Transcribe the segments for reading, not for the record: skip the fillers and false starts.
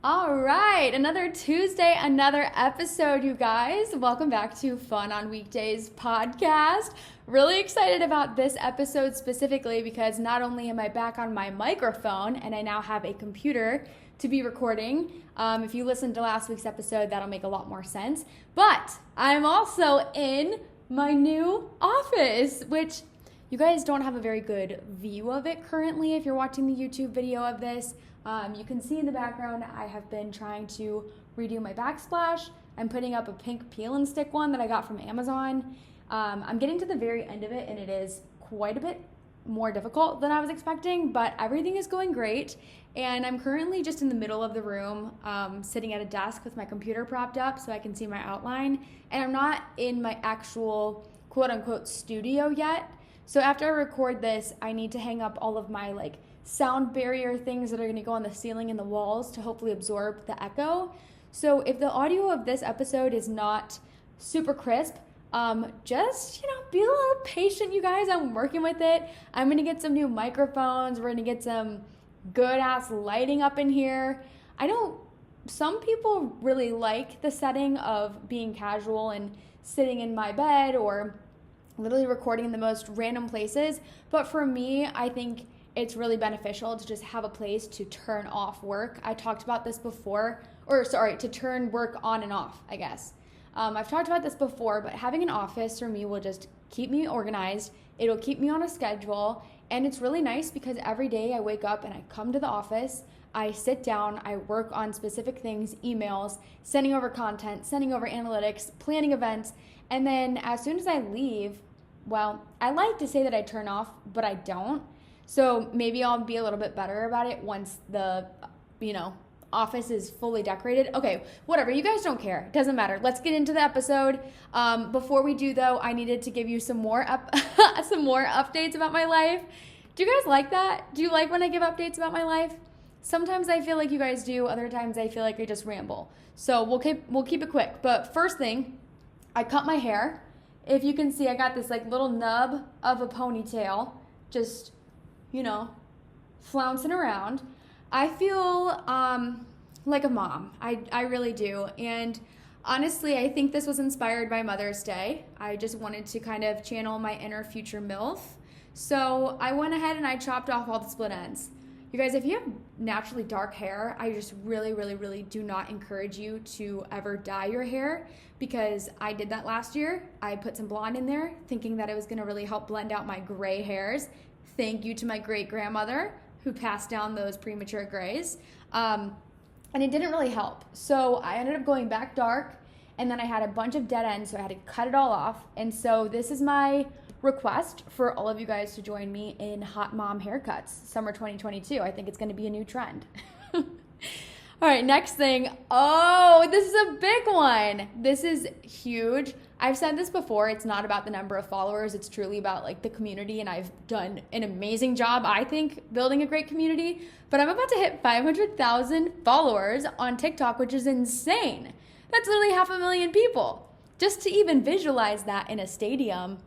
All right, another Tuesday, another episode, you guys. Welcome back to Fun on Weekdays podcast. Really excited about this episode specifically because not only am I back on my microphone and I now have a computer to be recording. If you listened to last week's episode, that'll make a lot more sense. But I'm also in my new office, which you guys don't have a very good view of it currently if you're watching the YouTube video of this. You can see in the background I have been trying to redo my backsplash. I'm putting up a pink peel and stick one that I got from Amazon. I'm getting to the very end of it and it is quite a bit more difficult than I was expecting, but everything is going great. And I'm currently just in the middle of the room, sitting at a desk with my computer propped up so I can see my outline. And I'm not in my actual quote unquote studio yet. So after I record this, I need to hang up all of my sound barrier things that are going to go on the ceiling and the walls to hopefully absorb the echo. So if the audio of this episode is not super crisp, just be a little patient, you guys. I'm working with it. I'm going to get some new microphones. We're going to get some good ass lighting up in here. I know some people really like the setting of being casual and sitting in my bed or literally recording in the most random places. But for me, I think it's really beneficial to just have a place to turn off work. I talked about this before, to turn work on and off, I guess. I've talked about this before, but having an office for me will just keep me organized. It'll keep me on a schedule. And it's really nice because every day I wake up and I come to the office, I sit down, I work on specific things, emails, sending over content, sending over analytics, planning events. And then as soon as I leave, well, I like to say that I turn off, but I don't. So maybe I'll be a little bit better about it once the, office is fully decorated. Okay, whatever. You guys don't care. It doesn't matter. Let's get into the episode. Before we do, though, I needed to give you some more some more updates about my life. Do you guys like that? Do you like when I give updates about my life? Sometimes I feel like you guys do. Other times I feel like I just ramble. So we'll keep it quick. But first thing, I cut my hair. If you can see, I got this little nub of a ponytail. Just flouncing around. I feel like a mom. I really do. And honestly, I think this was inspired by Mother's Day. I just wanted to kind of channel my inner future MILF. So I went ahead and I chopped off all the split ends. You guys, if you have naturally dark hair, I just really, really, really do not encourage you to ever dye your hair because I did that last year. I put some blonde in there thinking that it was going to really help blend out my gray hairs. Thank you to my great-grandmother who passed down those premature grays. And it didn't really help. So I ended up going back dark, and then I had a bunch of dead ends, so I had to cut it all off. And so this is my request for all of you guys to join me in hot mom haircuts, summer 2022. I think it's going to be a new trend. All right, next thing. Oh, this is a big one. This is huge. I've said this before. It's not about the number of followers. It's truly about the community, and I've done an amazing job, I think, building a great community. But I'm about to hit 500,000 followers on TikTok, which is insane. That's literally 500,000 people. Just to even visualize that in a stadium,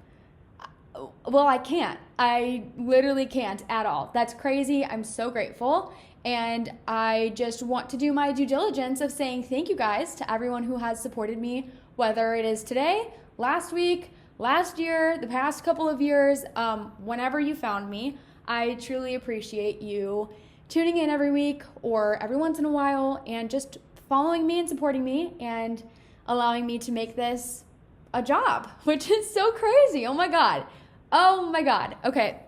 well, I can't. I literally can't at all. That's crazy. I'm so grateful. And I just want to do my due diligence of saying thank you guys to everyone who has supported me, whether it is today, last week, last year, the past couple of years, whenever you found me. I truly appreciate you tuning in every week or every once in a while and just following me and supporting me and allowing me to make this a job, which is so crazy. Oh my God. Oh my God. Okay.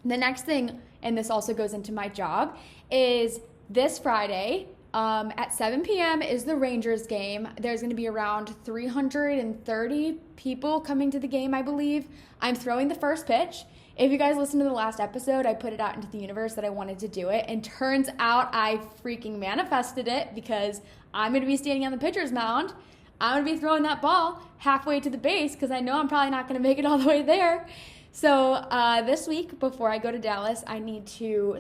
The next thing, and this also goes into my job, is this Friday at 7 p.m. is the Rangers game. There's going to be around 330 people coming to the game, I believe. I'm throwing the first pitch. If you guys listened to the last episode, I put it out into the universe that I wanted to do it. And turns out I freaking manifested it because I'm going to be standing on the pitcher's mound. I'm going to be throwing that ball halfway to the base because I know I'm probably not going to make it all the way there. So this week, before I go to Dallas, I need to,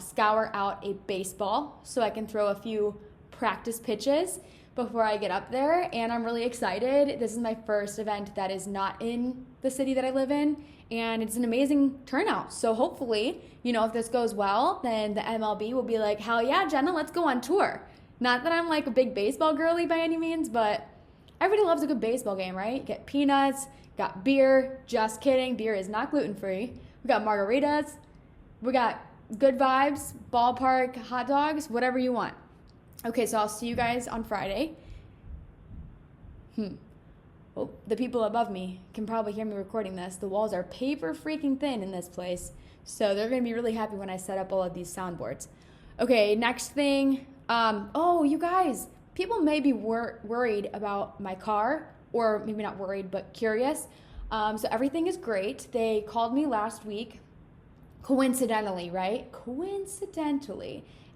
scour out a baseball so I can throw a few practice pitches before I get up there. And I'm really excited. This is my first event that is not in the city that I live in, and it's an amazing turnout. So hopefully, if this goes well, then the MLB will be like, hell yeah, Jenna, let's go on tour. Not that I'm like a big baseball girly by any means, but everybody loves a good baseball game, right? Get peanuts, got beer. Just kidding. Beer is not gluten-free. We got margaritas. We got good vibes, ballpark, hot dogs, whatever you want. Okay, so I'll see you guys on Friday. Well, the people above me can probably hear me recording this. The walls are paper freaking thin in this place, so they're going to be really happy when I set up all of these soundboards. Okay, next thing. You guys, people may be worried about my car, or maybe not worried, but curious. So everything is great. They called me last week, coincidentally,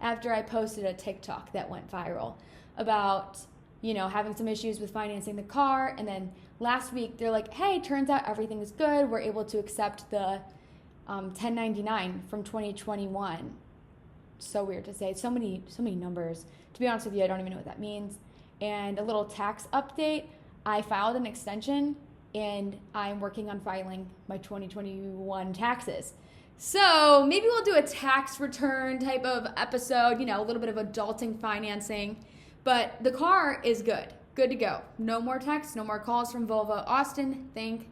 after I posted a TikTok that went viral about, having some issues with financing the car. And then last week they're like, hey, turns out everything is good. We're able to accept the 1099 from 2021. So weird to say. So many numbers. To be honest with you, I don't even know what that means. And a little tax update. I filed an extension and I'm working on filing my 2021 taxes. So maybe we'll do a tax return type of episode, a little bit of adulting financing. But the car is good to go. No more texts, no more calls from Volvo Austin. Thank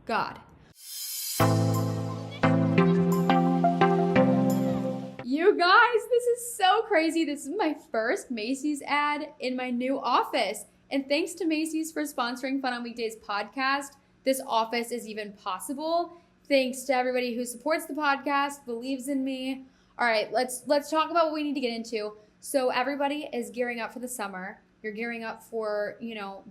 God. You guys, this is so crazy. This is my first Macy's ad in my new office. And thanks to Macy's for sponsoring Fun on Weekdays podcast, this office is even possible. Thanks to everybody who supports the podcast, believes in me. All right, let's talk about what we need to get into. So everybody is gearing up for the summer. You're gearing up for,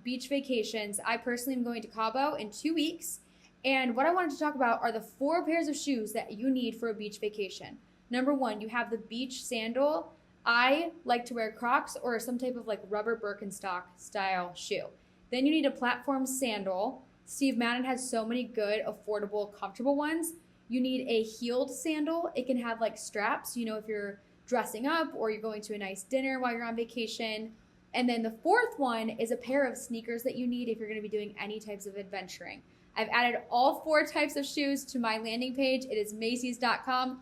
beach vacations. I personally am going to Cabo in 2 weeks. And what I wanted to talk about are the 4 pairs of shoes that you need for a beach vacation. Number 1, you have the beach sandal. I like to wear Crocs or some type of like rubber Birkenstock style shoe. Then you need a platform sandal. Steve Madden has so many good, affordable, comfortable ones. You need a heeled sandal. It can have like straps, if you're dressing up or you're going to a nice dinner while you're on vacation. And then the 4th one is a pair of sneakers that you need if you're going to be doing any types of adventuring. I've added all 4 types of shoes to my landing page. It is Macy's.com/FOW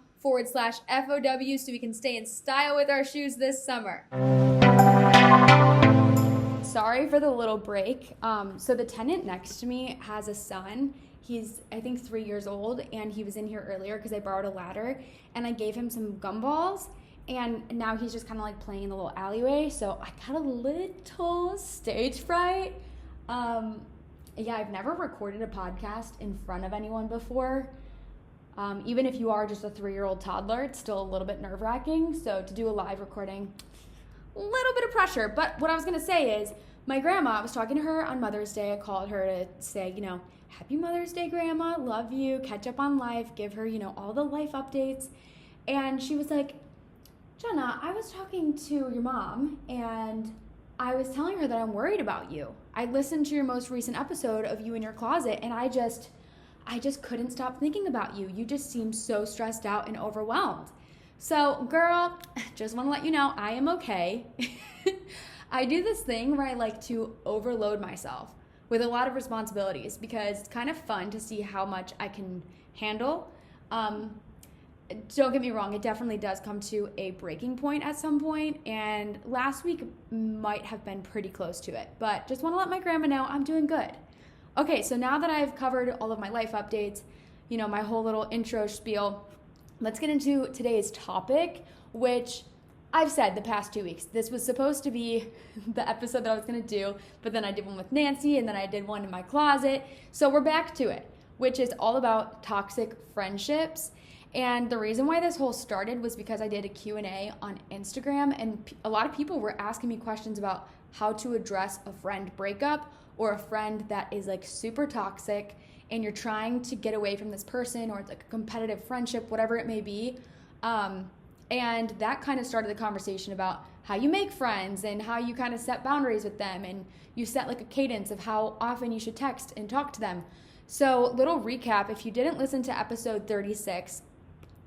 so we can stay in style with our shoes this summer. Sorry for the little break. So the tenant next to me has a son. He's, I think, 3 years old, and he was in here earlier because I borrowed a ladder, and I gave him some gumballs, and now he's just kind of like playing in the little alleyway, so I got a little stage fright. I've never recorded a podcast in front of anyone before. Even if you are just a 3-year-old toddler, it's still a little bit nerve-wracking, so to do a live recording, a little bit of pressure. But what I was going to say is, my grandma, I was talking to her on Mother's Day. I called her to say, Happy Mother's Day, Grandma. Love you. Catch up on life. Give her, all the life updates. And she was like, Jenna, I was talking to your mom, and I was telling her that I'm worried about you. I listened to your most recent episode of you in your closet, and I just couldn't stop thinking about you. You just seem so stressed out and overwhelmed. So, girl, just want to let you know, I am okay. I do this thing where I like to overload myself with a lot of responsibilities because it's kind of fun to see how much I can handle. Don't get me wrong, it definitely does come to a breaking point at some point, and last week might have been pretty close to it, but just want to let my grandma know I'm doing good. Okay, so now that I've covered all of my life updates, my whole little intro spiel, let's get into today's topic, which I've said the past 2 weeks. This was supposed to be the episode that I was going to do, but then I did one with Nancy, and then I did one in my closet. So we're back to it, which is all about toxic friendships. And the reason why this whole started was because I did a Q&A on Instagram, and a lot of people were asking me questions about how to address a friend breakup or a friend that is like super toxic and you're trying to get away from this person, or it's like a competitive friendship, whatever it may be. And that kind of started the conversation about how you make friends and how you kind of set boundaries with them, and you set like a cadence of how often you should text and talk to them. So little recap, if you didn't listen to episode 36,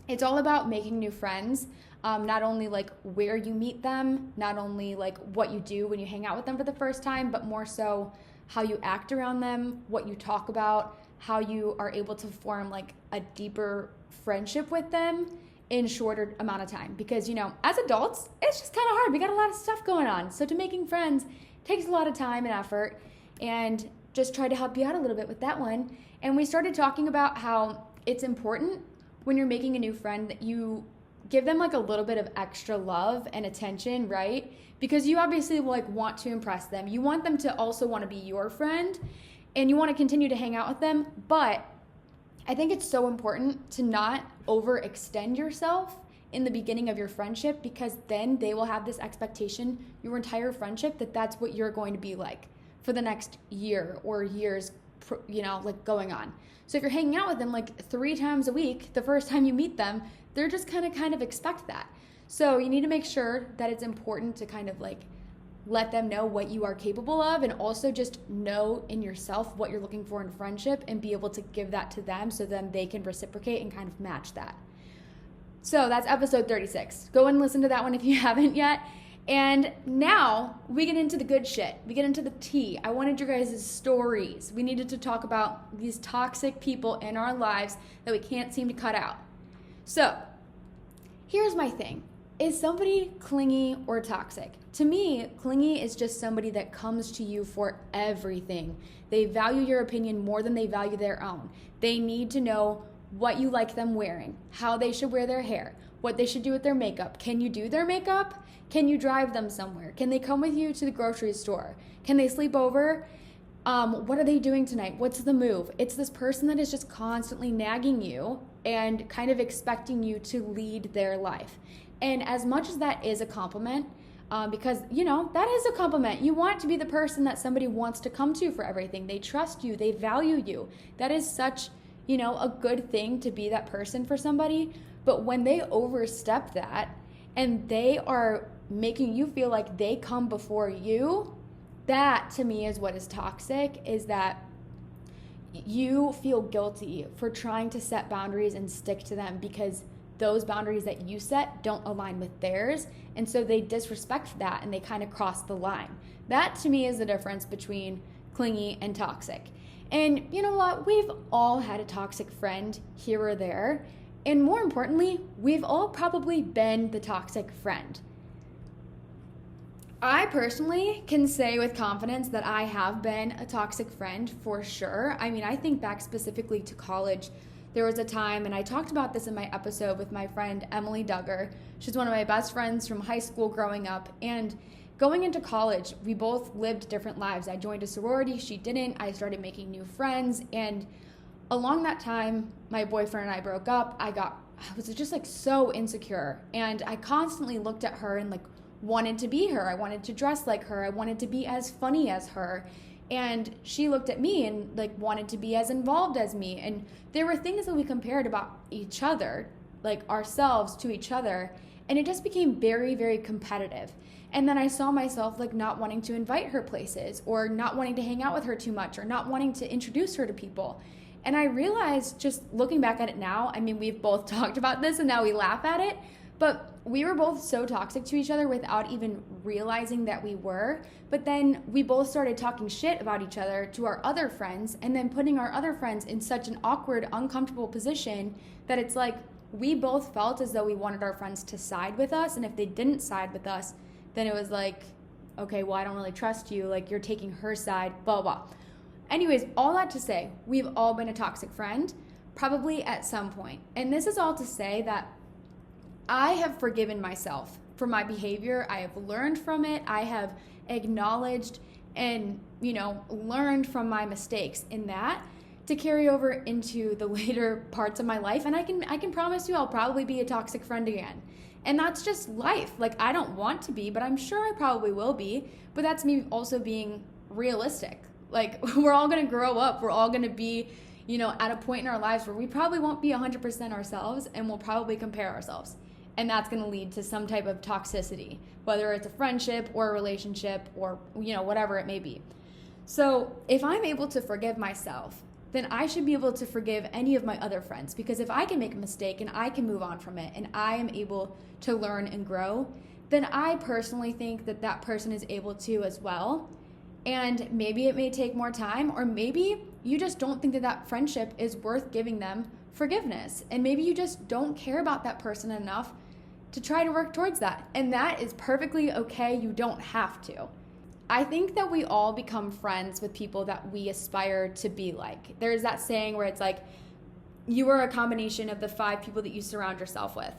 it's all about making new friends, not only like where you meet them, not only like what you do when you hang out with them for the first time, but more so how you act around them, what you talk about, how you are able to form like a deeper friendship with them in shorter amount of time. Because, as adults, it's just kind of hard. We got a lot of stuff going on. So to making friends takes a lot of time and effort, and just try to help you out a little bit with that one. And we started talking about how it's important when you're making a new friend that you give them like a little bit of extra love and attention, right? Because you obviously like want to impress them. You want them to also want to be your friend, and you want to continue to hang out with them. But I think it's so important to not overextend yourself in the beginning of your friendship, because then they will have this expectation your entire friendship that that's what you're going to be like for the next year or years, like going on. So if you're hanging out with them like 3 times a week, the first time you meet them, they're just kind of expect that. So you need to make sure that it's important to kind of like let them know what you are capable of, and also just know in yourself what you're looking for in friendship and be able to give that to them, so then they can reciprocate and kind of match that. So that's episode 36. Go and listen to that one if you haven't yet. And now we get into the good shit. We get into the tea. I wanted your guys' stories. We needed to talk about these toxic people in our lives that we can't seem to cut out. So here's my thing. Is somebody clingy or toxic? To me, clingy is just somebody that comes to you for everything. They value your opinion more than they value their own. They need to know what you like them wearing, how they should wear their hair, what they should do with their makeup. Can you do their makeup? Can you drive them somewhere? Can they come with you to the grocery store? Can they sleep over? What are they doing tonight? What's the move? It's this person that is just constantly nagging you and kind of expecting you to lead their life. And as much as that is a compliment, because, that is a compliment. You want to be the person that somebody wants to come to for everything. They trust you. They value you. That is such, a good thing to be that person for somebody. But when they overstep that and they are making you feel like they come before you, that to me is what is toxic, is that you feel guilty for trying to set boundaries and stick to them because those boundaries that you set don't align with theirs. And so they disrespect that and they kind of cross the line. That to me is the difference between clingy and toxic. And you know what? We've all had a toxic friend here or there. And more importantly, we've all probably been the toxic friend. I personally can say with confidence that I have been a toxic friend for sure. I mean, I think back specifically to college. There was a time, and I talked about this in my episode with my friend Emily Duggar. She's one of my best friends from high school growing up. And going into college, we both lived different lives. I joined a sorority, she didn't. I started making new friends. And along that time, my boyfriend and I broke up. I was just like so insecure. And I constantly looked at her and like wanted to be her. I wanted to dress like her. I wanted to be as funny as her. And she looked at me and like wanted to be as involved as me. And there were things that we compared about each other, like ourselves to each other. And it just became very, very competitive. And then I saw myself like not wanting to invite her places, or not wanting to hang out with her too much, or not wanting to introduce her to people. And I realized, just looking back at it now, I mean, we've both talked about this and now we laugh at it, but we were both so toxic to each other without even realizing that we were. But then we both started talking shit about each other to our other friends, and then putting our other friends in such an awkward, uncomfortable position that it's like we both felt as though we wanted our friends to side with us. And if they didn't side with us, then it was like, okay, well, I don't really trust you. Like, you're taking her side, blah, blah. Anyways, all that to say, we've all been a toxic friend, probably at some point. And this is all to say that I have forgiven myself for my behavior. I have learned from it. I have acknowledged and, learned from my mistakes in that to carry over into the later parts of my life. And I can promise you I'll probably be a toxic friend again. And that's just life. Like, I don't want to be, but I'm sure I probably will be. But that's me also being realistic. Like, we're all going to grow up. We're all going to be, at a point in our lives where we probably won't be 100% ourselves, and we'll probably compare ourselves. And that's going to lead to some type of toxicity, whether it's a friendship or a relationship or, whatever it may be. So if I'm able to forgive myself, then I should be able to forgive any of my other friends. Because if I can make a mistake and I can move on from it and I am able to learn and grow, then I personally think that that person is able to as well. And maybe it may take more time, or maybe you just don't think that that friendship is worth giving them forgiveness. And maybe you just don't care about that person enough to try to work towards that. And that is perfectly okay. You don't have to. I think that we all become friends with people that we aspire to be like. There's that saying where it's like, you are a combination of the 5 people that you surround yourself with.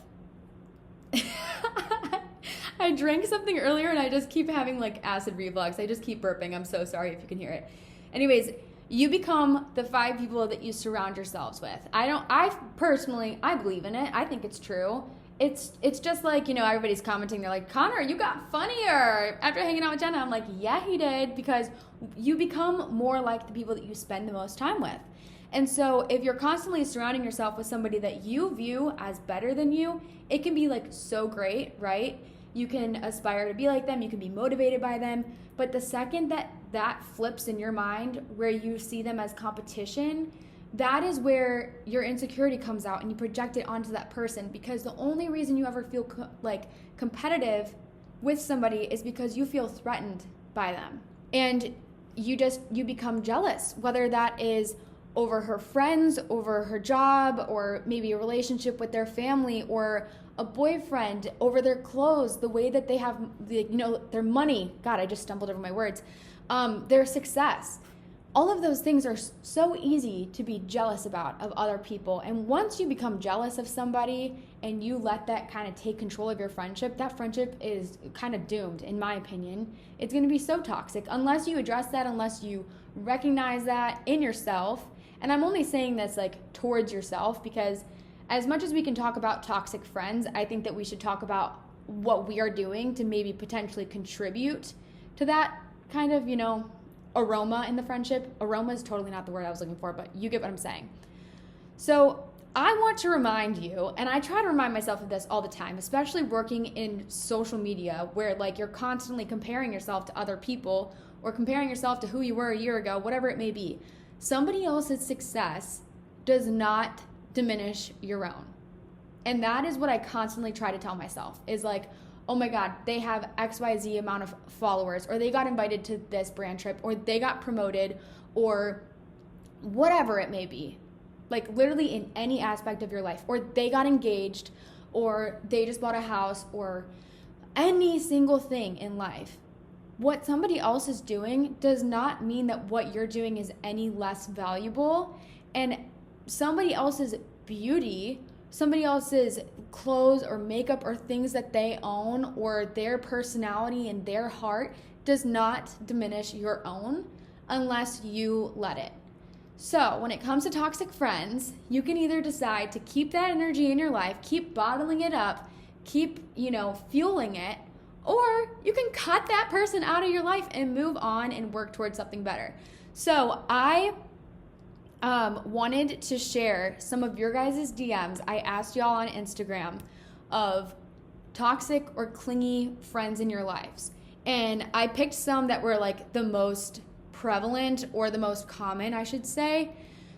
I drank something earlier and I just keep having like acid reflux. I just keep burping. I'm so sorry if you can hear it. Anyways, you become the 5 people that you surround yourselves with. I personally believe in it. I think it's true. It's just like, everybody's commenting. They're like, Connor, you got funnier after hanging out with Jenna. I'm like, yeah, he did, because you become more like the people that you spend the most time with. And so if you're constantly surrounding yourself with somebody that you view as better than you, it can be like so great, right? You can aspire to be like them. You can be motivated by them. But the second that flips in your mind where you see them as competition, that is where your insecurity comes out and you project it onto that person, because the only reason you ever feel competitive with somebody is because you feel threatened by them. And you become jealous, whether that is over her friends, over her job, or maybe a relationship with their family, or a boyfriend, over their clothes, the way that they have, their money. God, I just stumbled over my words. Their success. All of those things are so easy to be jealous about of other people. And once you become jealous of somebody and you let that kind of take control of your friendship, that friendship is kind of doomed, in my opinion. It's going to be so toxic unless you address that, unless you recognize that in yourself. And I'm only saying this like towards yourself, because as much as we can talk about toxic friends, I think that we should talk about what we are doing to maybe potentially contribute to that kind of, aroma in the friendship. Aroma is totally not the word I was looking for, but you get what I'm saying. So I want to remind you, and I try to remind myself of this all the time, especially working in social media where like you're constantly comparing yourself to other people or comparing yourself to who you were a year ago, whatever it may be. Somebody else's success does not diminish your own. And that is what I constantly try to tell myself is like, oh my God, they have XYZ amount of followers, or they got invited to this brand trip, or they got promoted, or whatever it may be. Like literally in any aspect of your life, or they got engaged, or they just bought a house, or any single thing in life. What somebody else is doing does not mean that what you're doing is any less valuable. And somebody else's beauty, somebody else's clothes or makeup or things that they own, or their personality and their heart does not diminish your own unless you let it. So when it comes to toxic friends, you can either decide to keep that energy in your life, keep bottling it up, keep, fueling it, or you can cut that person out of your life and move on and work towards something better. So I wanted to share some of your guys' DMs. I asked y'all on Instagram of toxic or clingy friends in your lives. And I picked some that were like the most prevalent, or the most common, I should say.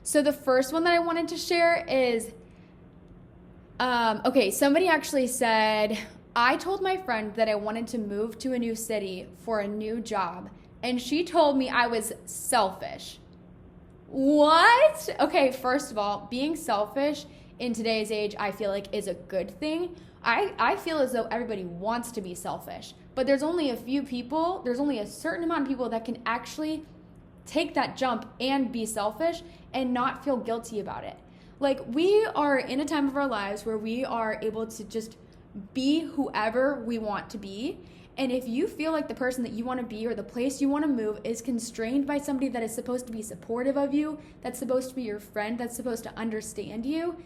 So the first one that I wanted to share is, somebody actually said, I told my friend that I wanted to move to a new city for a new job, and she told me I was selfish. What? Okay, first of all, being selfish in today's age, I feel like is a good thing. I feel as though everybody wants to be selfish, but there's only a few people, there's only a certain amount of people that can actually take that jump and be selfish and not feel guilty about it. Like, we are in a time of our lives where we are able to just be whoever we want to be. And if you feel like the person that you want to be or the place you want to move is constrained by somebody that is supposed to be supportive of you, that's supposed to be your friend, that's supposed to understand you,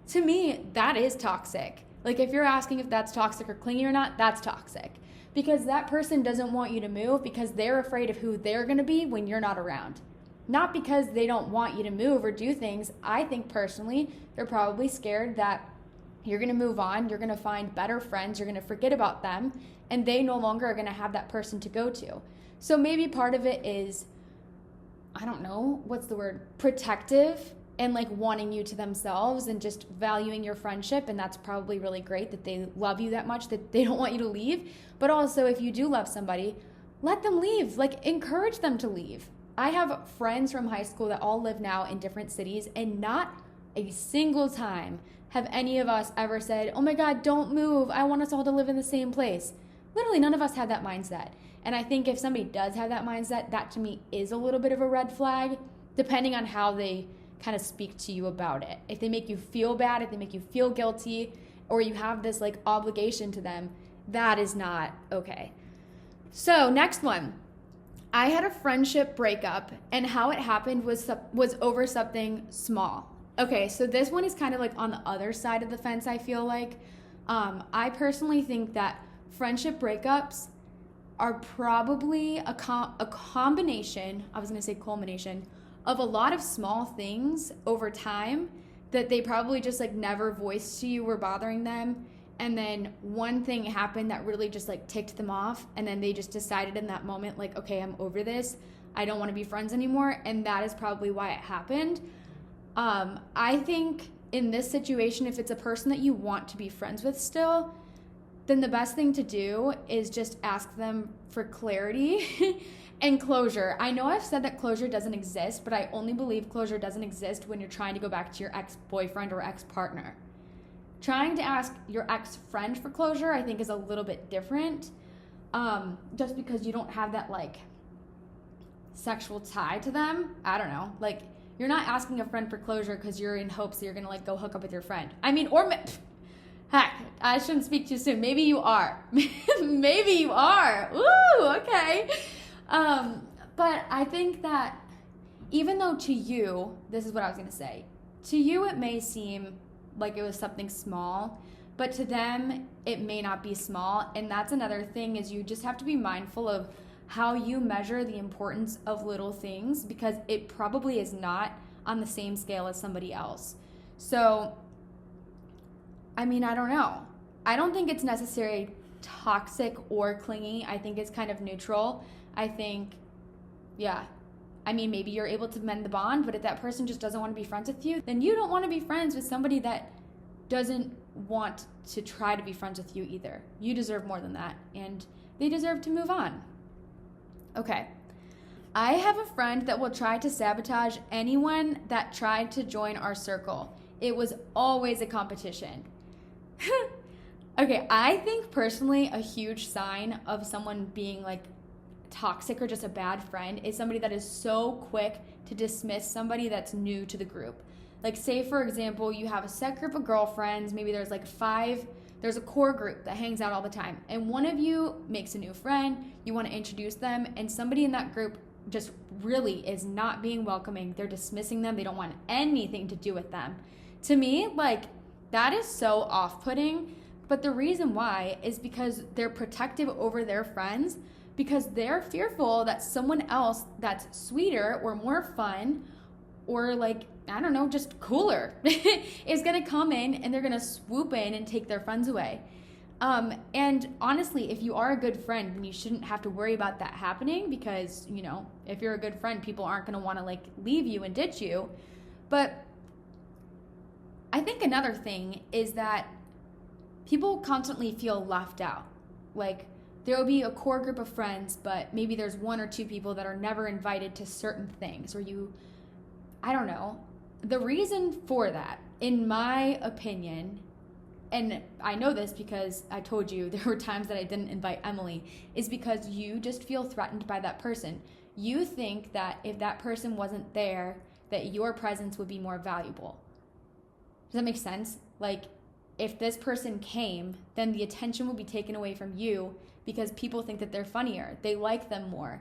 to me, that is toxic. Like, if you're asking if that's toxic or clingy or not, that's toxic. Because that person doesn't want you to move because they're afraid of who they're going to be when you're not around. Not because they don't want you to move or do things. I think personally, they're probably scared that you're going to move on, you're going to find better friends, you're going to forget about them, and they no longer are going to have that person to go to. So maybe part of it is, I don't know, what's the word? Protective, and like wanting you to themselves and just valuing your friendship. And that's probably really great that they love you that much that they don't want you to leave. But also, if you do love somebody, let them leave. Like, encourage them to leave. I have friends from high school that all live now in different cities, and not a single time have any of us ever said, oh my God, don't move. I want us all to live in the same place. Literally, none of us had that mindset. And I think if somebody does have that mindset, that to me is a little bit of a red flag, depending on how they kind of speak to you about it. If they make you feel bad, if they make you feel guilty, or you have this like obligation to them, that is not okay. So next one. I had a friendship breakup, and how it happened was over something small. Okay, so this one is kind of like on the other side of the fence, I feel like. I personally think that friendship breakups are probably a combination, I was going to say culmination, of a lot of small things over time that they probably just like never voiced to you were bothering them. And then one thing happened that really just like ticked them off. And then they just decided in that moment, like, okay, I'm over this. I don't want to be friends anymore. And that is probably why it happened. I think in this situation, if it's a person that you want to be friends with still, then the best thing to do is just ask them for clarity and closure. I know I've said that closure doesn't exist, but I only believe closure doesn't exist when you're trying to go back to your ex-boyfriend or ex-partner. Trying to ask your ex-friend for closure, I think, is a little bit different, just because you don't have that, like, sexual tie to them. I don't know. Like, you're not asking a friend for closure because you're in hopes that you're going to, like, go hook up with your friend. I mean, heck, I shouldn't speak too soon. Maybe you are. Maybe you are. Ooh, okay. But I think that even though to you, this is what I was going to say, to you it may seem like it was something small, but to them it may not be small. And that's another thing, is you just have to be mindful of how you measure the importance of little things, because it probably is not on the same scale as somebody else. So, I mean, I don't know. I don't think it's necessarily toxic or clingy. I think it's kind of neutral. I think, yeah, I mean, maybe you're able to mend the bond, but if that person just doesn't want to be friends with you, then you don't want to be friends with somebody that doesn't want to try to be friends with you either. You deserve more than that, and they deserve to move on. Okay. I have a friend that will try to sabotage anyone that tried to join our circle. It was always a competition. Okay, I think personally a huge sign of someone being like toxic or just a bad friend is somebody that is so quick to dismiss somebody that's new to the group. Like, say for example, you have a set group of girlfriends, maybe there's like 5, there's a core group that hangs out all the time, and one of you makes a new friend, you want to introduce them, and somebody in that group just really is not being welcoming. They're dismissing them. They don't want anything to do with them. To me, like, that is so off-putting, but the reason why is because they're protective over their friends, because they're fearful that someone else that's sweeter or more fun or, like, I don't know, just cooler is going to come in and they're going to swoop in and take their friends away. And honestly, if you are a good friend, then you shouldn't have to worry about that happening, because, you know, if you're a good friend, people aren't going to want to, like, leave you and ditch you. But I think another thing is that people constantly feel left out. Like, there will be a core group of friends, but maybe there's 1 or 2 people that are never invited to certain things, or I don't know. The reason for that, in my opinion, and I know this because I told you there were times that I didn't invite Emily, is because you just feel threatened by that person. You think that if that person wasn't there, that your presence would be more valuable. Does that make sense? Like, if this person came, then the attention will be taken away from you because people think that they're funnier. They like them more.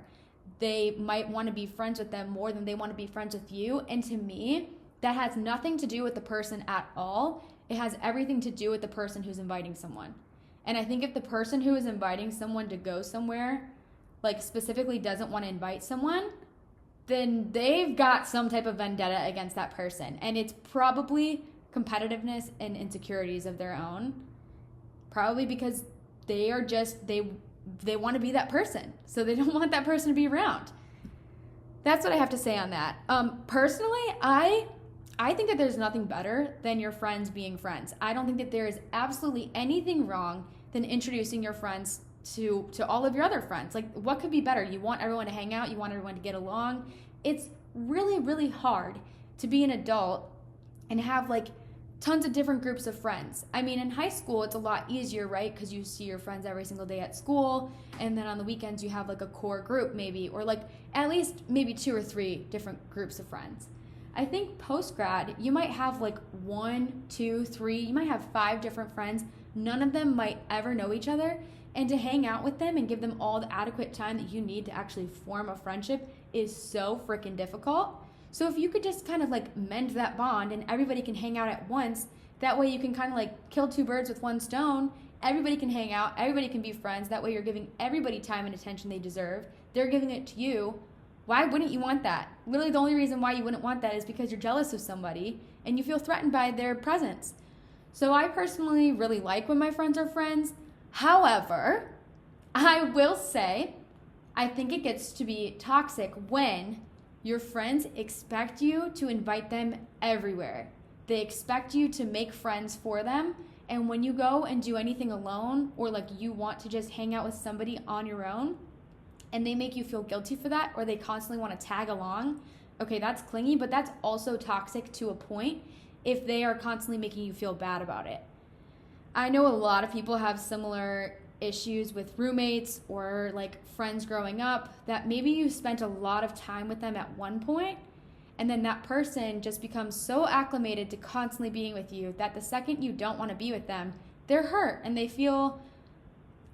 They might want to be friends with them more than they want to be friends with you. And to me, that has nothing to do with the person at all. It has everything to do with the person who's inviting someone. And I think if the person who is inviting someone to go somewhere, like, specifically doesn't want to invite someone, then they've got some type of vendetta against that person. And it's probably competitiveness and insecurities of their own. Probably because they are just, they want to be that person. So they don't want that person to be around. That's what I have to say on that. Personally, I think that there's nothing better than your friends being friends. I don't think that there is absolutely anything wrong than introducing your friends to all of your other friends. Like, what could be better? You want everyone to hang out, you want everyone to get along. It's really, really hard to be an adult and have like tons of different groups of friends. I mean, in high school, it's a lot easier, right? Because you see your friends every single day at school, and then on the weekends, you have like a core group maybe, or like at least maybe 2 or 3 different groups of friends. I think post-grad, you might have like 1, 2, 3, you might have 5 different friends. None of them might ever know each other, and to hang out with them and give them all the adequate time that you need to actually form a friendship is so freaking difficult. So if you could just kind of like mend that bond and everybody can hang out at once, that way you can kind of like kill 2 birds with 1 stone. Everybody can hang out, everybody can be friends. That way you're giving everybody time and attention they deserve. They're giving it to you. Why wouldn't you want that? Literally the only reason why you wouldn't want that is because you're jealous of somebody and you feel threatened by their presence. So I personally really like when my friends are friends. However, I will say, I think it gets to be toxic when your friends expect you to invite them everywhere. They expect you to make friends for them. And when you go and do anything alone, or like you want to just hang out with somebody on your own, and they make you feel guilty for that, or they constantly want to tag along, okay, that's clingy, but that's also toxic to a point if they are constantly making you feel bad about it. I know a lot of people have similar issues with roommates or like friends growing up, that maybe you spent a lot of time with them at one point, and then that person just becomes so acclimated to constantly being with you that the second you don't want to be with them, they're hurt and they feel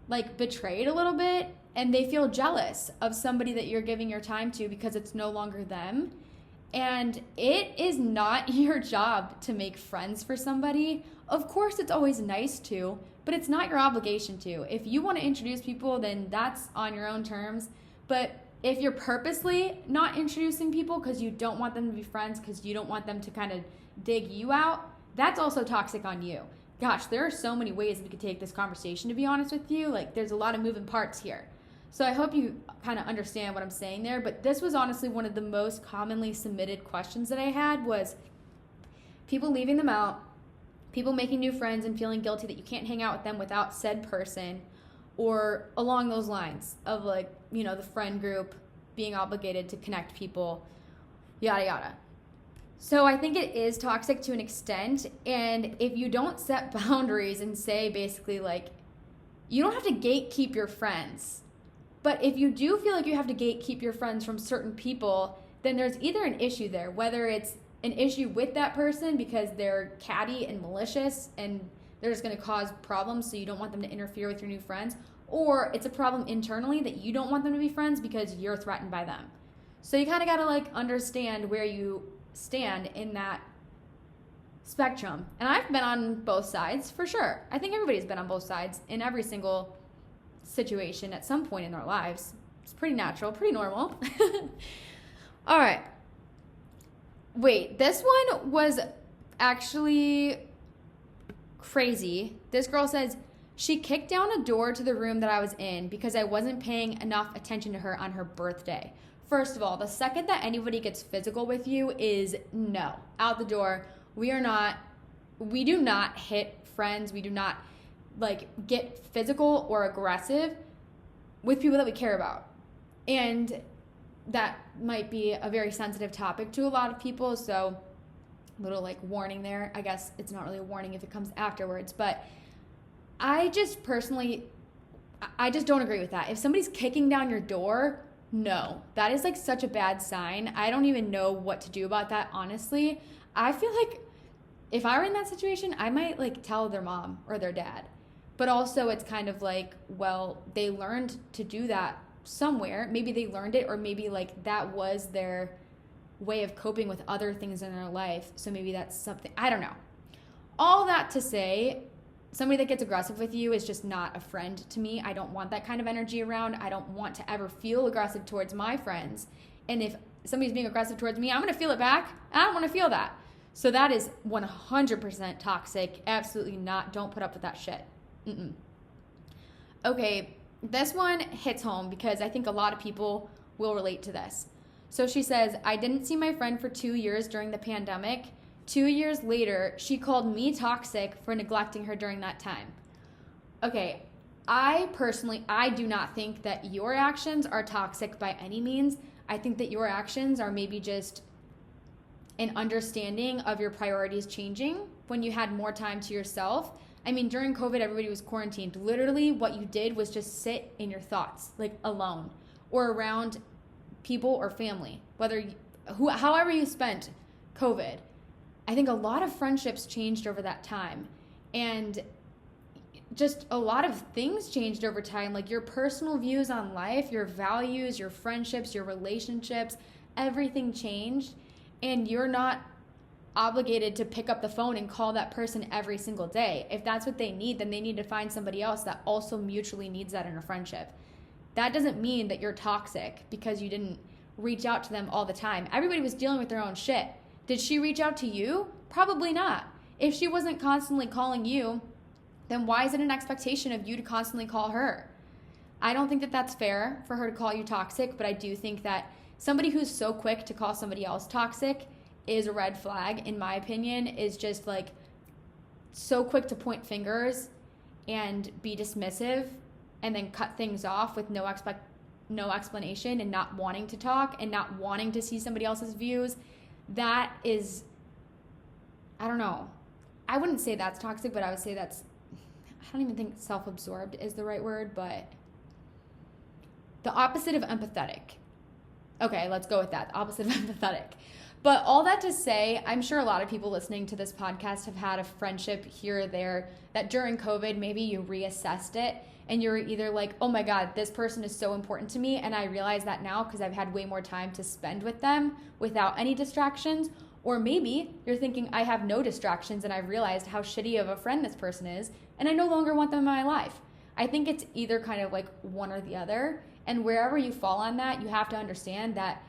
like betrayed a little bit, and they feel jealous of somebody that you're giving your time to because it's no longer them. And it is not your job to make friends for somebody. Of course, it's always nice to, but it's not your obligation to. If you want to introduce people, then that's on your own terms. But if you're purposely not introducing people because you don't want them to be friends, because you don't want them to kind of dig you out, that's also toxic on you. Gosh, there are so many ways we could take this conversation, to be honest with you. Like, there's a lot of moving parts here. So I hope you kind of understand what I'm saying there. But this was honestly one of the most commonly submitted questions that I had, was people leaving them out, people making new friends and feeling guilty that you can't hang out with them without said person, or along those lines of like, you know, the friend group being obligated to connect people, yada, yada. So I think it is toxic to an extent. And if you don't set boundaries and say basically like, you don't have to gatekeep your friends, but if you do feel like you have to gatekeep your friends from certain people, then there's either an issue there, whether it's an issue with that person because they're catty and malicious and they're just going to cause problems, so you don't want them to interfere with your new friends, or it's a problem internally that you don't want them to be friends because you're threatened by them. So you kind of got to like understand where you stand in that spectrum. And I've been on both sides for sure. I think everybody's been on both sides in every single situation at some point in their lives. It's pretty natural, pretty normal. All right. Wait, this one was actually crazy. This girl says, she kicked down a door to the room that I was in because I wasn't paying enough attention to her on her birthday. First of all, the second that anybody gets physical with you is no, out the door. We do not hit friends. We do not like get physical or aggressive with people that we care about. And that might be a very sensitive topic to a lot of people. So little like warning there. I guess it's not really a warning if it comes afterwards, but I just personally, I just don't agree with that. If somebody's kicking down your door, no, that is like such a bad sign. I don't even know what to do about that, honestly. I feel like if I were in that situation, I might like tell their mom or their dad. But also it's kind of like, well, they learned to do that somewhere. Maybe they learned it, or maybe like that was their way of coping with other things in their life. So maybe that's something, I don't know. All that to say, somebody that gets aggressive with you is just not a friend to me. I don't want that kind of energy around. I don't want to ever feel aggressive towards my friends. And if somebody's being aggressive towards me, I'm going to feel it back. I don't want to feel that. So that is 100% toxic. Absolutely not. Don't put up with that shit. Mm-mm. Okay, this one hits home because I think a lot of people will relate to this. So she says, I didn't see my friend for 2 years during the pandemic. 2 years later, she called me toxic for neglecting her during that time. Okay, I do not think that your actions are toxic by any means. I think that your actions are maybe just an understanding of your priorities changing when you had more time to yourself. I mean, during COVID, everybody was quarantined. Literally, what you did was just sit in your thoughts, like alone or around people or family, however you spent COVID. I think a lot of friendships changed over that time. And just a lot of things changed over time, like your personal views on life, your values, your friendships, your relationships, everything changed. And you're not obligated to pick up the phone and call that person every single day. If that's what they need, then they need to find somebody else that also mutually needs that in a friendship. That doesn't mean that you're toxic because you didn't reach out to them all the time. Everybody was dealing with their own shit. Did she reach out to you? Probably not. If she wasn't constantly calling you, then why is it an expectation of you to constantly call her? I don't think that that's fair for her to call you toxic, but I do think that somebody who's so quick to call somebody else toxic is a red flag, in my opinion, is just like so quick to point fingers and be dismissive and then cut things off with no explanation and not wanting to talk and not wanting to see somebody else's views. That is, I don't know. I wouldn't say that's toxic, but I would say that's, I don't even think self-absorbed is the right word, but the opposite of empathetic. Okay, let's go with that. The opposite of empathetic. But all that to say, I'm sure a lot of people listening to this podcast have had a friendship here or there that during COVID, maybe you reassessed it and you're either like, oh my God, this person is so important to me. And I realize that now because I've had way more time to spend with them without any distractions. Or maybe you're thinking, I have no distractions and I've realized how shitty of a friend this person is and I no longer want them in my life. I think it's either kind of like one or the other. And wherever you fall on that, you have to understand that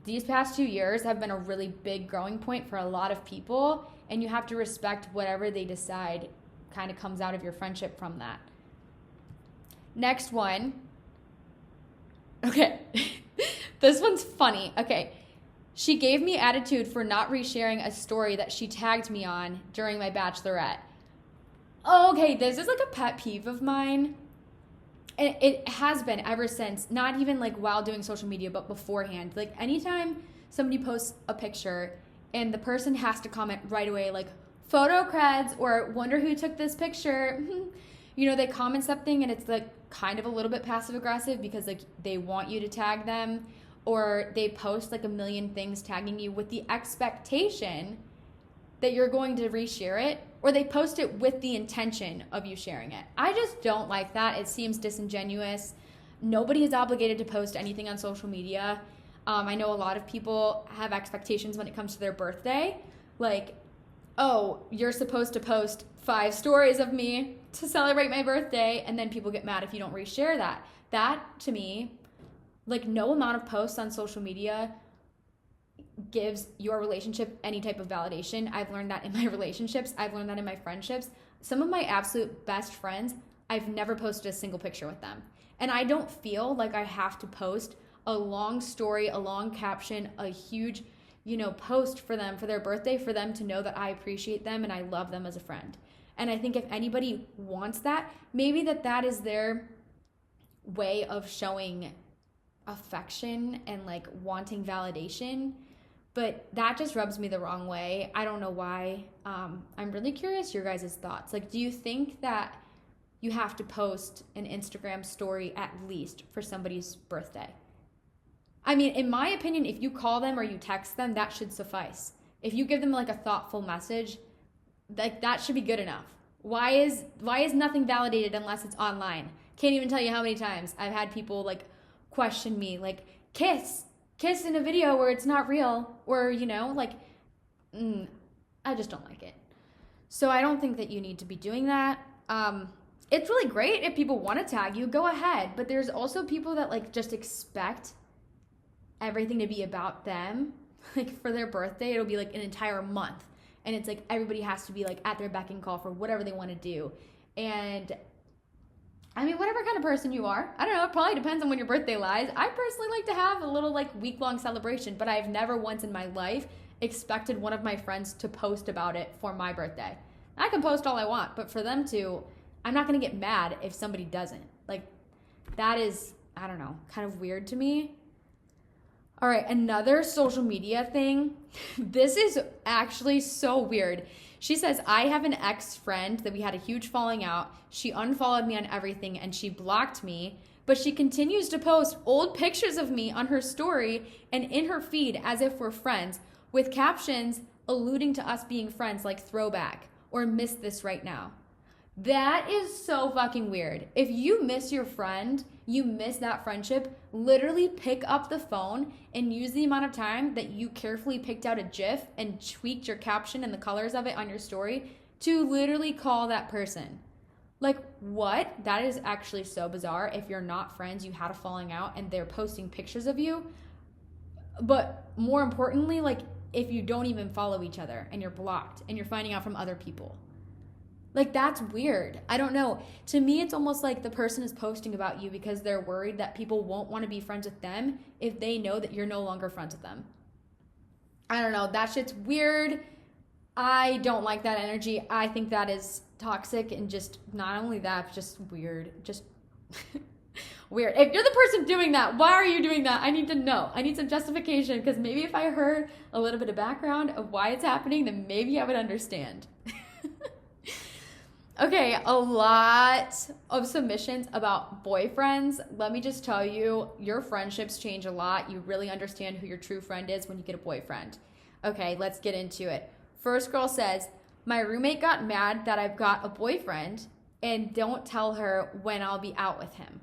these past 2 years have been a really big growing point for a lot of people, and you have to respect whatever they decide kind of comes out of your friendship from that. Next one. Okay. This one's funny. Okay. She gave me attitude for not resharing a story that she tagged me on during my bachelorette. Okay, this is like a pet peeve of mine. And it has been ever since, not even like while doing social media, but beforehand. Like anytime somebody posts a picture and the person has to comment right away, like photo creds or wonder who took this picture, they comment something and it's like kind of a little bit passive aggressive because like they want you to tag them, or they post like a million things tagging you with the expectation that you're going to reshare it, or they post it with the intention of you sharing it. I just don't like that. It seems disingenuous. Nobody is obligated to post anything on social media. I know a lot of people have expectations when it comes to their birthday. Like, oh, you're supposed to post 5 stories of me to celebrate my birthday, and then people get mad if you don't reshare that. That, to me, like no amount of posts on social media gives your relationship any type of validation. I've learned that in my relationships. I've learned that in my friendships. Some of my absolute best friends, I've never posted a single picture with them. And I don't feel like I have to post a long story, a long caption, a huge, post for them for their birthday, for them to know that I appreciate them and I love them as a friend. And I think if anybody wants that, maybe that is their way of showing affection and like wanting validation. But that just rubs me the wrong way. I don't know why. I'm really curious your guys' thoughts. Like, do you think that you have to post an Instagram story at least for somebody's birthday? I mean, in my opinion, if you call them or you text them, that should suffice. If you give them like a thoughtful message, like that should be good enough. Why is nothing validated unless it's online? Can't even tell you how many times I've had people like question me, like, kiss in a video where it's not real, or I just don't like it. So I don't think that you need to be doing that. It's really great if people want to tag you, go ahead, but there's also people that like just expect everything to be about them. Like for their birthday, it'll be like an entire month, and it's like everybody has to be like at their beck and call for whatever they want to do. And I mean, whatever kind of person you are, I don't know, it probably depends on when your birthday lies. I personally like to have a little like week-long celebration, but I've never once in my life expected one of my friends to post about it for my birthday. I can post all I want, but for them to, I'm not going to get mad if somebody doesn't. Like, that is, I don't know, kind of weird to me. All right, another social media thing. This is actually so weird. She says, I have an ex-friend that we had a huge falling out. She unfollowed me on everything and she blocked me, but she continues to post old pictures of me on her story and in her feed as if we're friends, with captions alluding to us being friends, like throwback or miss this right now. That is so fucking weird. If you miss your friend, you miss that friendship, literally pick up the phone and use the amount of time that you carefully picked out a GIF and tweaked your caption and the colors of it on your story to literally call that person. Like, what? That is actually so bizarre. If you're not friends, you had a falling out and they're posting pictures of you. But more importantly, like, if you don't even follow each other and you're blocked and you're finding out from other people. Like, that's weird. I don't know. To me, it's almost like the person is posting about you because they're worried that people won't want to be friends with them if they know that you're no longer friends with them. I don't know. That shit's weird. I don't like that energy. I think that is toxic, and just not only that, just weird. Just weird. If you're the person doing that, why are you doing that? I need to know. I need some justification, because maybe if I heard a little bit of background of why it's happening, then maybe I would understand. Okay, a lot of submissions about boyfriends. Let me just tell you, your friendships change a lot. You really understand who your true friend is when you get a boyfriend. Okay, let's get into it. First girl says, my roommate got mad that I've got a boyfriend and don't tell her when I'll be out with him.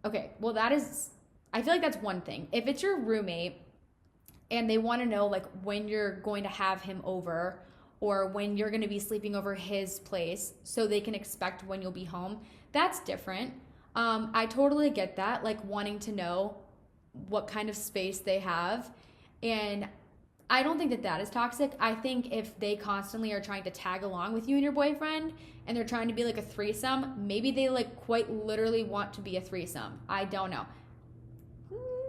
Okay, well that is, I feel like that's one thing. If it's your roommate and they want to know like when you're going to have him over, or when you're going to be sleeping over his place so they can expect when you'll be home, that's different. I totally get that, like wanting to know what kind of space they have. And I don't think that that is toxic. I think if they constantly are trying to tag along with you and your boyfriend and they're trying to be like a threesome, maybe they like quite literally want to be a threesome. I don't know.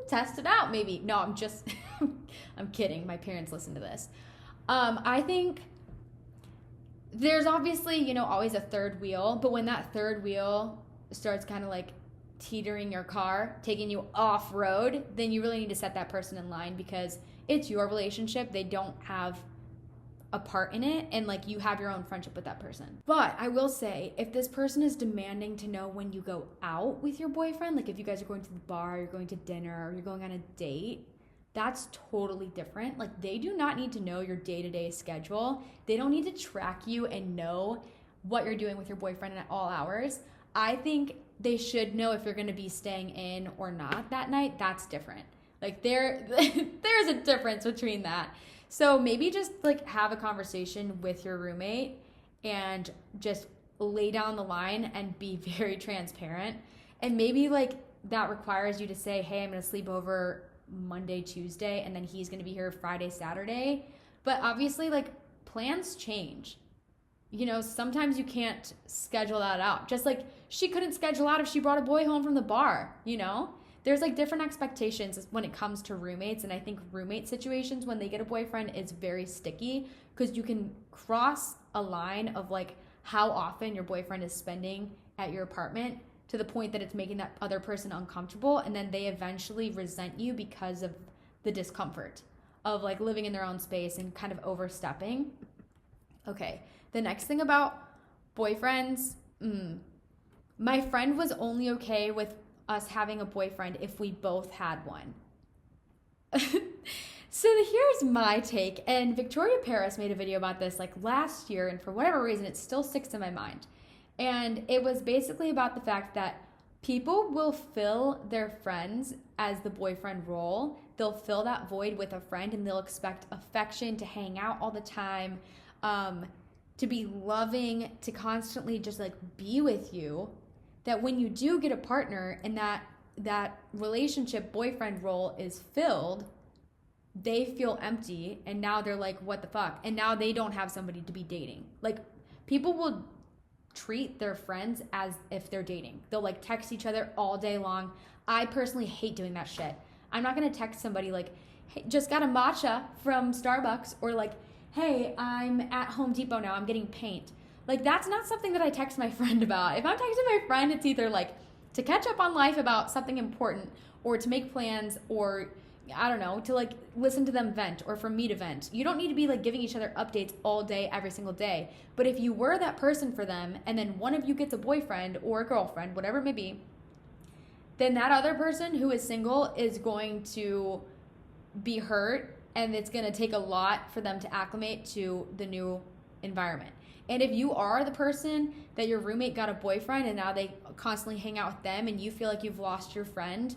Test it out maybe. No, I'm just, I'm kidding. My parents listen to this. I think there's obviously, you know, always a third wheel, but when that third wheel starts kind of like teetering your car, taking you off road, then you really need to set that person in line, because it's your relationship. They don't have a part in it, and like you have your own friendship with that person. But I will say, if this person is demanding to know when you go out with your boyfriend, like if you guys are going to the bar, you're going to dinner, or you're going on a date, that's totally different. Like, they do not need to know your day-to-day schedule. They don't need to track you and know what you're doing with your boyfriend at all hours. I think they should know if you're going to be staying in or not that night. That's different. Like, there's a difference between that. So maybe just like have a conversation with your roommate and just lay down the line and be very transparent. And maybe like that requires you to say, hey, I'm going to sleep over Monday, Tuesday, and then he's going to be here Friday, Saturday. But obviously, like, plans change. You know, sometimes you can't schedule that out. Just like she couldn't schedule out if she brought a boy home from the bar, you know? There's like different expectations when it comes to roommates, and I think roommate situations when they get a boyfriend is very sticky, because you can cross a line of like how often your boyfriend is spending at your apartment to the point that it's making that other person uncomfortable, and then they eventually resent you because of the discomfort of like living in their own space and kind of overstepping. Okay, the next thing about boyfriends, my friend was only okay with us having a boyfriend if we both had one. So here's my take, and Victoria Paris made a video about this like last year, and for whatever reason it still sticks in my mind. And it was basically about the fact that people will fill their friends as the boyfriend role. They'll fill that void with a friend, and they'll expect affection, to hang out all the time, to be loving, to constantly just like be with you. That when you do get a partner and that relationship boyfriend role is filled, they feel empty, and now they're like, what the fuck? And now they don't have somebody to be dating. Like, people will treat their friends as if they're dating. They'll like text each other all day long. I personally hate doing that shit. I'm not gonna text somebody like, hey, just got a matcha from Starbucks, or like, hey, I'm at Home Depot now, I'm getting paint. Like, that's not something that I text my friend about. If I'm texting my friend, it's either like to catch up on life about something important, or to make plans, or I don't know, to like listen to them vent, or for me to vent. You don't need to be like giving each other updates all day, every single day. But if you were that person for them, and then one of you gets a boyfriend or a girlfriend, whatever it may be, then that other person who is single is going to be hurt, and it's going to take a lot for them to acclimate to the new environment. And if you are the person that your roommate got a boyfriend and now they constantly hang out with them and you feel like you've lost your friend,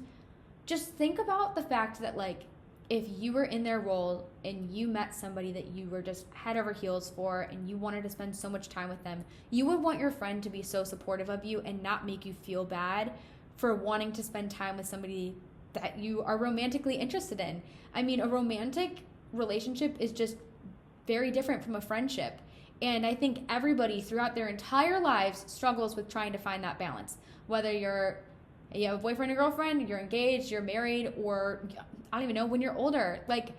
just think about the fact that, like, if you were in their role and you met somebody that you were just head over heels for and you wanted to spend so much time with them, you would want your friend to be so supportive of you and not make you feel bad for wanting to spend time with somebody that you are romantically interested in. I mean, a romantic relationship is just very different from a friendship. And I think everybody throughout their entire lives struggles with trying to find that balance. Whether you have a boyfriend or girlfriend, you're engaged, you're married, or I don't even know, when you're older. Like,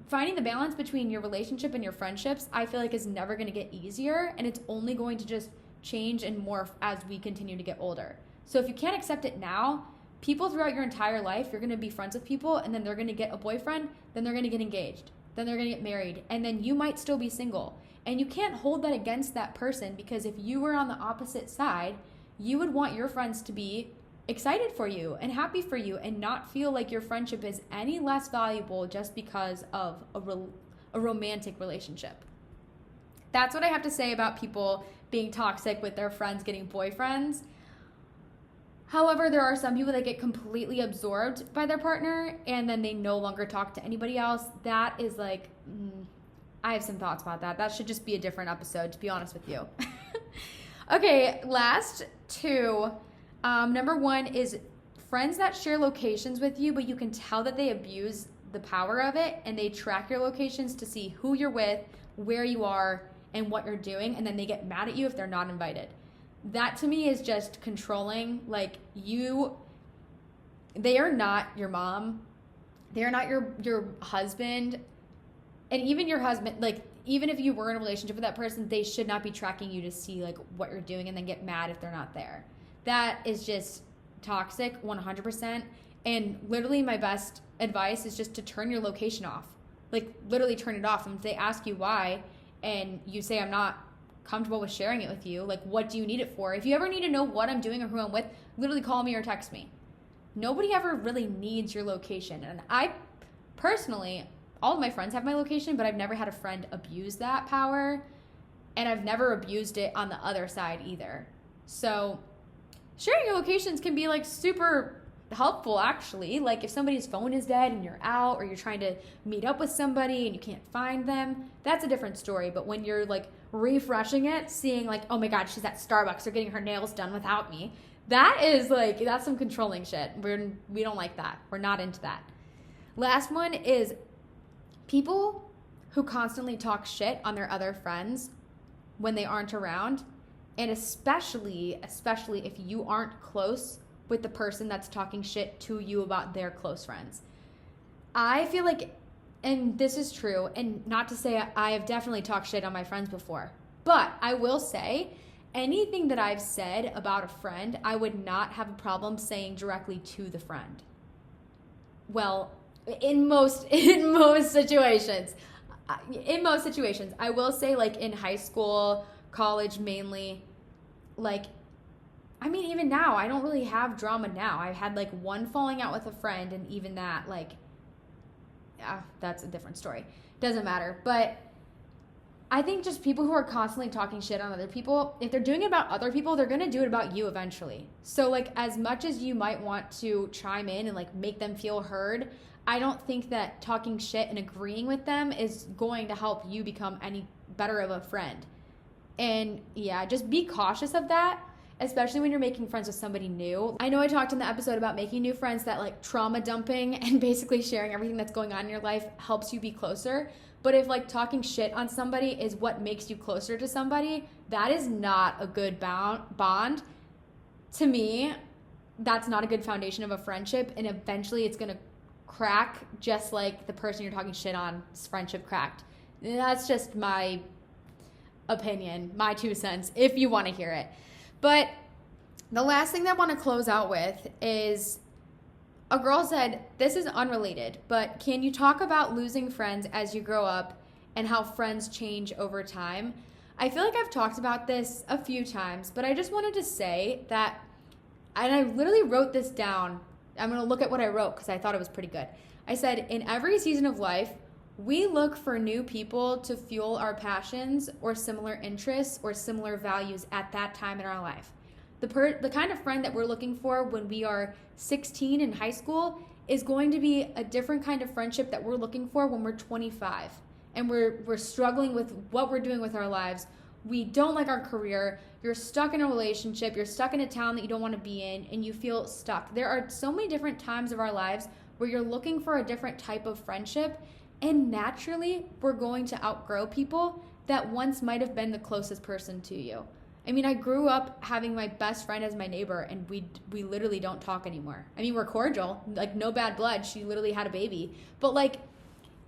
finding the balance between your relationship and your friendships, I feel like is never going to get easier, and it's only going to just change and morph as we continue to get older. So if you can't accept it now, people throughout your entire life, you're going to be friends with people, and then they're going to get a boyfriend, then they're going to get engaged, then they're going to get married, and then you might still be single. And you can't hold that against that person, because if you were on the opposite side, you would want your friends to be excited for you and happy for you and not feel like your friendship is any less valuable just because of a romantic relationship. That's what I have to say about people being toxic with their friends getting boyfriends. However, there are some people that get completely absorbed by their partner and then they no longer talk to anybody else. That is like, I have some thoughts about that. That should just be a different episode, to be honest with you. Okay, last two. Number one is friends that share locations with you, but you can tell that they abuse the power of it and they track your locations to see who you're with, where you are, and what you're doing, and then they get mad at you if they're not invited. That to me is just controlling. Like, they are not your mom. They are not your husband. And even your husband, like, even if you were in a relationship with that person, they should not be tracking you to see like what you're doing and then get mad if they're not there. That is just toxic 100%. And literally my best advice is just to turn your location off. Like, literally turn it off. And if they ask you why and you say, I'm not comfortable with sharing it with you, like, what do you need it for? If you ever need to know what I'm doing or who I'm with, literally call me or text me. Nobody ever really needs your location. And I personally, all of my friends have my location, but I've never had a friend abuse that power, and I've never abused it on the other side either. So sharing your locations can be like super helpful, actually. Like, if somebody's phone is dead and you're out, or you're trying to meet up with somebody and you can't find them, that's a different story. But when you're like refreshing it, seeing like, oh my God, she's at Starbucks or getting her nails done without me, that is like, that's some controlling shit. We don't like that. We're not into that. Last one is people who constantly talk shit on their other friends when they aren't around, and especially if you aren't close with the person that's talking shit to you about their close friends. I feel like, and this is true, and not to say I have definitely talked shit on my friends before, but I will say anything that I've said about a friend, I would not have a problem saying directly to the friend. Well, in most situations. I will say, like, in high school, college mainly, like, I mean, even now, I don't really have drama now. I've had, like, one falling out with a friend, and even that, like, that's a different story. Doesn't matter. But I think just people who are constantly talking shit on other people, if they're doing it about other people, they're going to do it about you eventually. So, like, as much as you might want to chime in and, like, make them feel heard, I don't think that talking shit and agreeing with them is going to help you become any better of a friend. And yeah, just be cautious of that, especially when you're making friends with somebody new. I know I talked in the episode about making new friends, that like trauma dumping and basically sharing everything that's going on in your life helps you be closer. But if like talking shit on somebody is what makes you closer to somebody, that is not a good bond. To me, that's not a good foundation of a friendship, and eventually it's going to crack just like the person you're talking shit on's friendship cracked. That's just my opinion, my 2 cents, if you want to hear it. But the last thing that I want to close out with is a girl said, this is unrelated, but can you talk about losing friends as you grow up and how friends change over time? I feel like I've talked about this a few times, but I just wanted to say that, and I literally wrote this down. I'm going to look at what I wrote because I thought it was pretty good. I said, in every season of life, we look for new people to fuel our passions or similar interests or similar values at that time in our life. The kind of friend that we're looking for when we are 16 in high school is going to be a different kind of friendship that we're looking for when we're 25 and we're struggling with what we're doing with our lives. We don't like our career. You're stuck in a relationship. You're stuck in a town that you don't want to be in and you feel stuck. There are so many different times of our lives where you're looking for a different type of friendship, and naturally we're going to outgrow people that once might have been the closest person to you. I mean, I grew up having my best friend as my neighbor, and we literally don't talk anymore. I mean, we're cordial, like no bad blood. She literally had a baby. But like,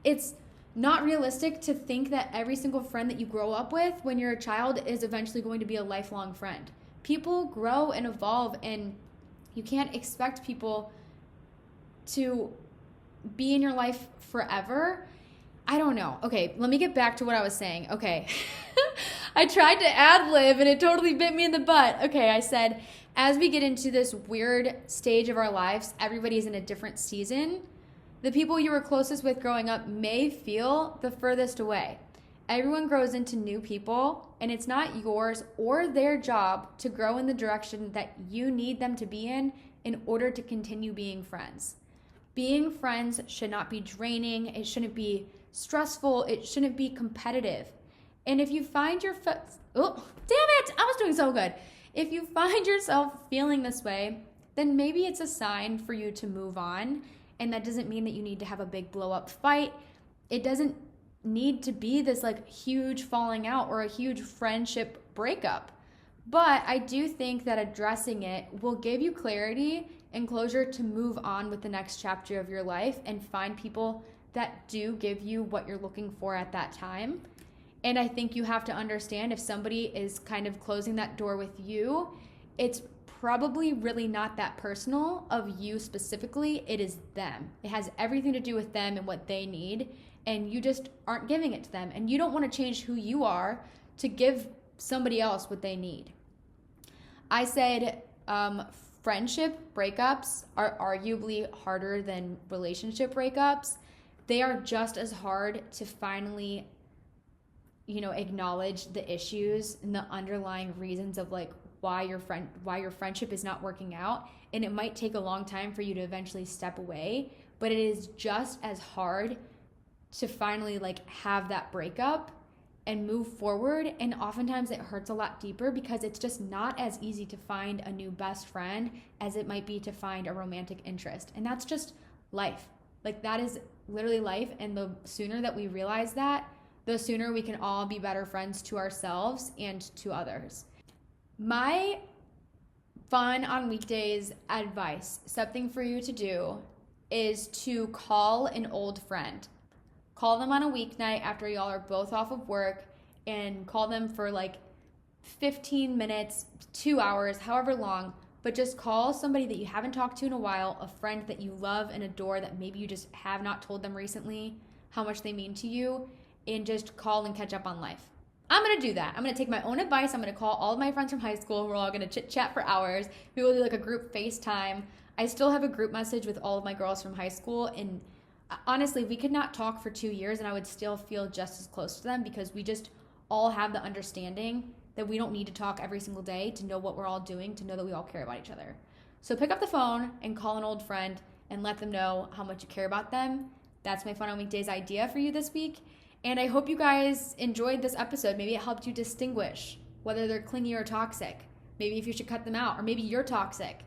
it's not realistic to think that every single friend that you grow up with when you're a child is eventually going to be a lifelong friend. People grow and evolve, and you can't expect people to be in your life forever. I don't know. Okay, let me get back to what I was saying. Okay. I tried to ad-lib and it totally bit me in the butt. Okay, I said, as we get into this weird stage of our lives, everybody's in a different season. The people you were closest with growing up may feel the furthest away. Everyone grows into new people, and it's not yours or their job to grow in the direction that you need them to be in order to continue being friends. Being friends should not be draining. It shouldn't be stressful. It shouldn't be competitive. And if you find your oh, damn it, I was doing so good. If you find yourself feeling this way, then maybe it's a sign for you to move on. And that doesn't mean that you need to have a big blow up fight. It doesn't need to be this like huge falling out or a huge friendship breakup. But I do think that addressing it will give you clarity and closure to move on with the next chapter of your life and find people that do give you what you're looking for at that time. And I think you have to understand, if somebody is kind of closing that door with you, it's probably really not that personal of you specifically. It is them. It has everything to do with them and what they need, and you just aren't giving it to them. And you don't want to change who you are to give somebody else what they need. I said friendship breakups are arguably harder than relationship breakups. They are just as hard to finally acknowledge the issues and the underlying reasons of like why your friendship is not working out. And it might take a long time for you to eventually step away, but it is just as hard to finally like have that breakup and move forward. And oftentimes it hurts a lot deeper because it's just not as easy to find a new best friend as it might be to find a romantic interest. And that's just life. Like, that is literally life. And the sooner that we realize that, the sooner we can all be better friends to ourselves and to others. My fun on weekdays advice, something for you to do, is to call an old friend. Call them on a weeknight after y'all are both off of work, and call them for like 15 minutes, 2 hours, however long, but just call somebody that you haven't talked to in a while, a friend that you love and adore that maybe you just have not told them recently how much they mean to you, and just call and catch up on life. I'm going to do that. I'm going to take my own advice. I'm going to call all of my friends from high school. We're all going to chit chat for hours. We will do like a group FaceTime. I still have a group message with all of my girls from high school, and honestly, we could not talk for 2 years and I would still feel just as close to them because we just all have the understanding that we don't need to talk every single day to know what we're all doing, to know that we all care about each other. So pick up the phone and call an old friend and let them know how much you care about them. That's my Fun on Weekdays idea for you this week. And I hope you guys enjoyed this episode. Maybe it helped you distinguish whether they're clingy or toxic. Maybe if you should cut them out, or maybe you're toxic.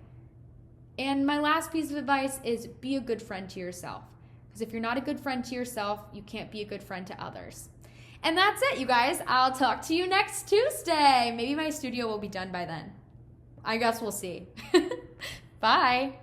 And my last piece of advice is be a good friend to yourself. Because if you're not a good friend to yourself, you can't be a good friend to others. And that's it, you guys. I'll talk to you next Tuesday. Maybe my studio will be done by then. I guess we'll see. Bye.